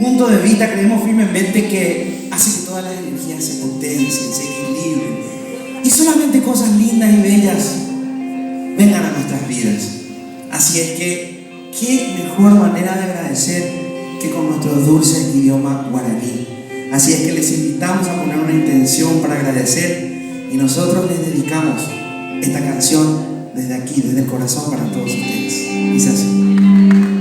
punto de vista creemos firmemente que hace que todas las energías se potencien, se equilibren y solamente cosas lindas y bellas vengan a nuestras vidas. Así es que, qué mejor manera de agradecer que con nuestro dulce idioma guaraní. Así es que les invitamos a poner una intención para agradecer y nosotros les dedicamos esta canción desde aquí, desde el corazón para todos ustedes. Dice así.